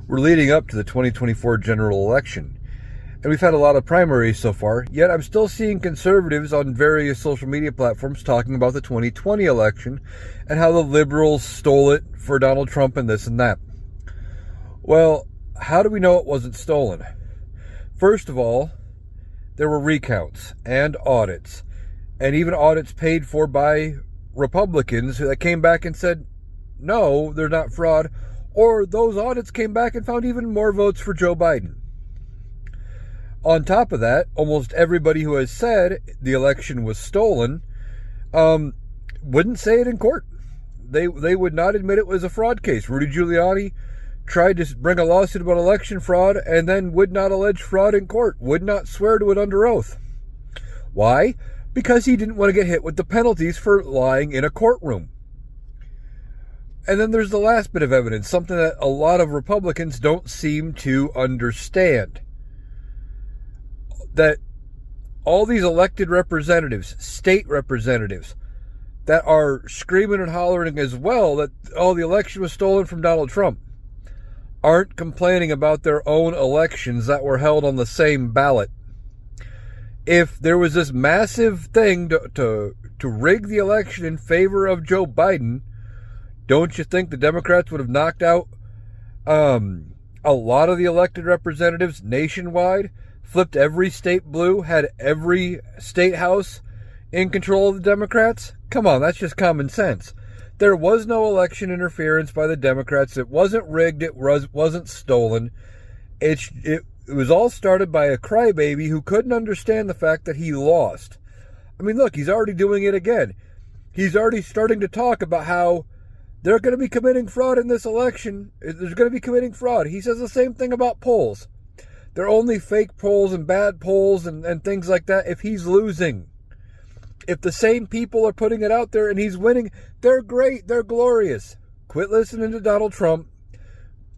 We're leading up to the 2024 general election, and we've had a lot of primaries so far, yet I'm still seeing conservatives on various social media platforms talking about the 2020 election and how the liberals stole it for Donald Trump and this and that. Well, how do we know it wasn't stolen? First of all, there were recounts and audits, and even audits paid for by Republicans that came back and said, no, they're not fraud, or those audits came back and found even more votes for Joe Biden. On top of that, almost everybody who has said the election was stolen wouldn't say it in court. They would not admit it was a fraud case. Rudy Giuliani tried to bring a lawsuit about election fraud and then would not allege fraud in court, would not swear to it under oath. Why? Because he didn't want to get hit with the penalties for lying in a courtroom. And then there's the last bit of evidence, something that a lot of Republicans don't seem to understand. That all these elected representatives, state representatives, that are screaming and hollering as well that, oh, the election was stolen from Donald Trump, aren't complaining about their own elections that were held on the same ballot. If there was this massive thing to rig the election in favor of Joe Biden, don't you think the Democrats would have knocked out a lot of the elected representatives nationwide, flipped every state blue, had every state house in control of the Democrats? Come on, that's just common sense. There was no election interference by the Democrats. It wasn't rigged. It wasn't stolen. It was all started by a crybaby who couldn't understand the fact that he lost. I mean, look, he's already doing it again. He's already starting to talk about how they're going to be committing fraud in this election. There's going to be committing fraud. He says the same thing about polls. They're only fake polls and bad polls and things like that if he's losing. If the same people are putting it out there and he's winning, they're great. They're glorious. Quit listening to Donald Trump.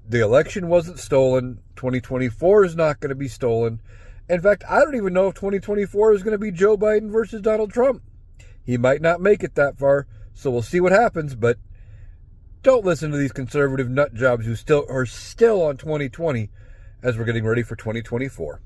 The election wasn't stolen. 2024 is not going to be stolen. In fact, I don't even know if 2024 is going to be Joe Biden versus Donald Trump. He might not make it that far, so we'll see what happens, but don't listen to these conservative nut jobs who are still on 2020 as we're getting ready for 2024.